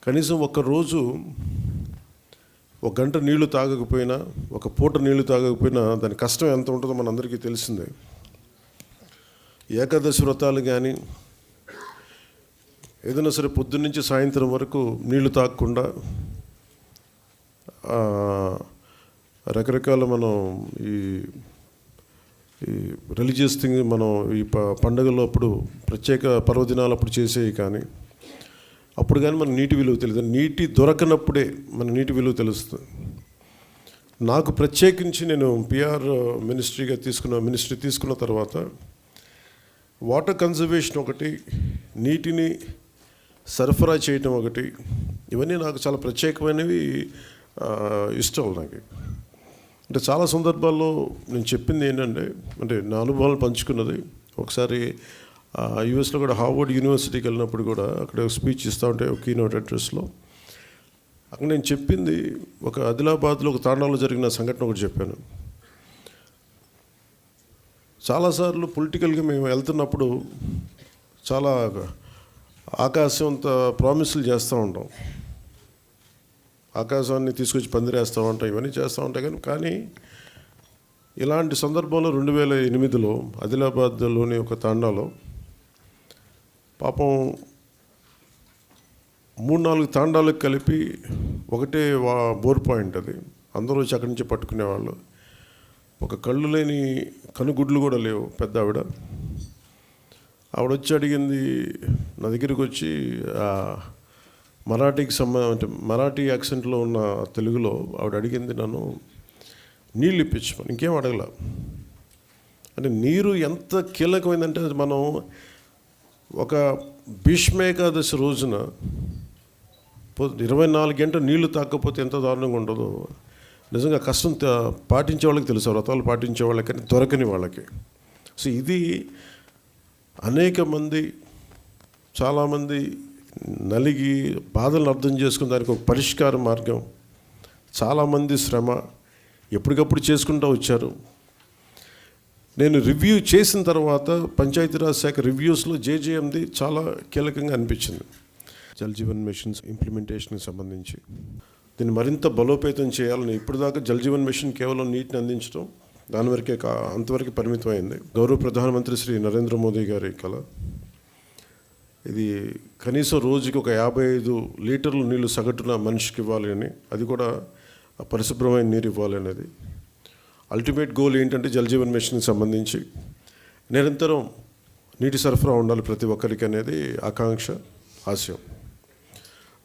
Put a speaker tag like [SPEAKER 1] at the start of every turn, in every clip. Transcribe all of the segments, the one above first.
[SPEAKER 1] కనీసం ఒక్కరోజు ఒక గంట నీళ్లు తాగకపోయినా, ఒక పూట నీళ్లు తాగకపోయినా దాని కష్టం ఎంత ఉంటుందో మనందరికీ తెలిసిందే. ఏకాదశి వ్రతాలు కానీ ఏదైనా సరే పొద్దున్నుంచి సాయంత్రం వరకు నీళ్లు తాగకుండా రకరకాల మనం ఈ రిలీజియస్ థింగ్ మనం ఈ పండుగల్లో అప్పుడు ప్రత్యేక పర్వదినాలు అప్పుడు చేసేవి కానీ అప్పుడు కానీ మన నీటి విలువ తెలియదు. నీటి దొరకనప్పుడే మన నీటి విలువ తెలుస్తుంది. నాకు ప్రత్యేకించి నేను పిఆర్ మినిస్ట్రీ తీసుకున్న తర్వాత వాటర్ కన్జర్వేషన్ ఒకటి, నీటిని సరఫరా చేయటం ఒకటి, ఇవన్నీ నాకు చాలా ప్రత్యేకమైనవి, ఇష్టం నాకు. అంటే చాలా సందర్భాల్లో నేను చెప్పింది ఏంటంటే, అంటే నా అనుభవాలు పంచుకున్నది. ఒకసారి యూఎస్లో కూడా హార్వర్డ్ యూనివర్సిటీకి వెళ్ళినప్పుడు కూడా అక్కడ ఒక స్పీచ్ ఇస్తూ ఉంటే ఒక కీనోట్ అడ్రస్లో అక్కడ నేను చెప్పింది ఒక ఆదిలాబాద్లో ఒక తాండాలో జరిగిన సంఘటన ఒకటి చెప్పాను. చాలాసార్లు పొలిటికల్గా మేము వెళ్తున్నప్పుడు చాలా ఆకాశం అంత ప్రామిసులు చేస్తూ ఉంటాం, ఆకాశాన్ని తీసుకొచ్చి పందిరేస్తూ ఉంటాం, ఇవన్నీ చేస్తూ ఉంటాం. కానీ ఇలాంటి సందర్భంలో 2008లో ఆదిలాబాద్లోని ఒక తాండాలో పాపం 3-4 తాండాలకు కలిపి ఒకటే బోర్ పాయింట్, అది అందరూ వచ్చి అక్కడి నుంచి పట్టుకునేవాళ్ళు. ఒక కళ్ళు లేని కనుగుడ్లు కూడా లేవు. పెద్ద ఆవిడ వచ్చి అడిగింది, నా దగ్గరికి వచ్చి అంటే మరాఠీ యాక్సెంట్లో ఉన్న తెలుగులో ఆవిడ అడిగింది నన్ను నీళ్ళు ఇప్పించమని. ఇంకేం అడగల. అంటే నీరు ఎంత కీలకమైందంటే మనం ఒక భీష్మేకాదశి రోజున 24 గంటలు నీళ్లు తాగకపోతే ఎంత దారుణంగా ఉండదో నిజంగా కష్టం పాటించే వాళ్ళకి తెలుసు, వ్రతాలు పాటించే వాళ్ళకి, కానీ దొరకని వాళ్ళకి. సో ఇది అనేక మంది, చాలామంది నలిగి బాధలను అర్థం చేసుకుని దానికి ఒక పరిష్కార మార్గం, చాలామంది శ్రమ ఎప్పటికప్పుడు చేసుకుంటూ వచ్చారు. నేను రివ్యూ చేసిన తర్వాత పంచాయతీరాజ్ శాఖ రివ్యూస్లో జేజేఎంది చాలా కీలకంగా అనిపించింది. జల్ జీవన్ మిషన్స్ ఇంప్లిమెంటేషన్కి సంబంధించి దీన్ని మరింత బలోపేతం చేయాలని. ఇప్పుడు దాకా జల్ జీవన్ మిషన్ కేవలం నీటిని అందించడం, దాని వరకే అంతవరకు పరిమితమైంది. గౌరవ ప్రధానమంత్రి శ్రీ నరేంద్ర మోదీ గారి కళ ఇది. కనీసం రోజుకి ఒక 55 లీటర్ల నీళ్లు సగటున మనిషికి ఇవ్వాలి అని, అది కూడా పరిశుభ్రమైన నీరు ఇవ్వాలి అనేది అల్టిమేట్ గోల్. ఏంటంటే జల్ జీవన్ మిషన్కి సంబంధించి నిరంతరం నీటి సరఫరా ఉండాలి ప్రతి ఒక్కరికి అనేది ఆకాంక్ష, ఆశయం.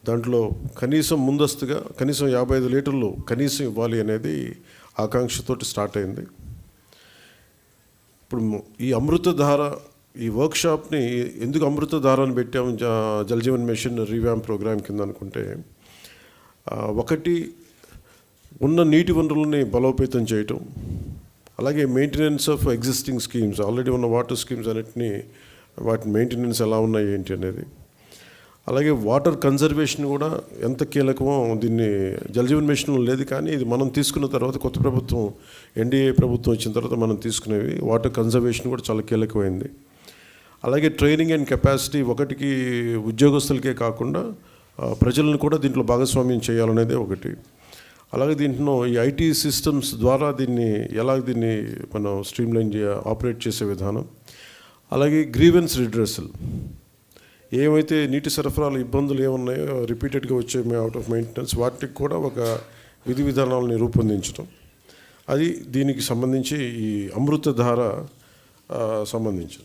[SPEAKER 1] దాంట్లో కనీసం ముందస్తుగా కనీసం 55 లీటర్లు కనీసం ఇవ్వాలి అనేది ఆకాంక్షతోటి స్టార్ట్ అయింది. ఇప్పుడు ఈ అమృతధార ఈ వర్క్షాప్ని ఎందుకు అమృతధారాన్ని పెట్టాము Jal Jeevan mission revamp program కింద అనుకుంటే, ఒకటి ఉన్న నీటి వనరులని బలోపేతం చేయటం, అలాగే maintenance of existing schemes, already ఉన్న వాటర్ స్కీమ్స్ అన్నిటినీ వాటి మెయింటెనెన్స్ ఎలా ఉన్నాయి ఏంటి అనేది, అలాగే వాటర్ కన్జర్వేషన్ కూడా ఎంత కీలకమో. దీన్ని జల్ జీవన్ మిషన్లో లేదు, కానీ ఇది మనం తీసుకున్న తర్వాత కొత్త ప్రభుత్వం ఎన్డీఏ ప్రభుత్వం వచ్చిన తర్వాత మనం తీసుకునేవి వాటర్ కన్జర్వేషన్ కూడా చాలా కీలకమైంది. అలాగే ట్రైనింగ్ అండ్ కెపాసిటీ, ఒకటికి ఉద్యోగస్తులకే కాకుండా ప్రజలను కూడా దీంట్లో భాగస్వామ్యం చేయాలనేదే ఒకటి. అలాగే దీంట్లో ఈ ఐటీ సిస్టమ్స్ ద్వారా దీన్ని మనం స్ట్రీమ్లైన్ ఆపరేట్ చేసే విధానం, అలాగే గ్రీవెన్స్ రిడ్రెసల్, ఏమైతే నీటి సరఫరాలు ఇబ్బందులు ఏమున్నాయో రిపీటెడ్గా వచ్చే అవుట్ ఆఫ్ మెయింటెనెన్స్, వాటికి కూడా ఒక విధి విధానాలని రూపొందించడం, అది దీనికి సంబంధించి ఈ అమృతధార సంబంధించి.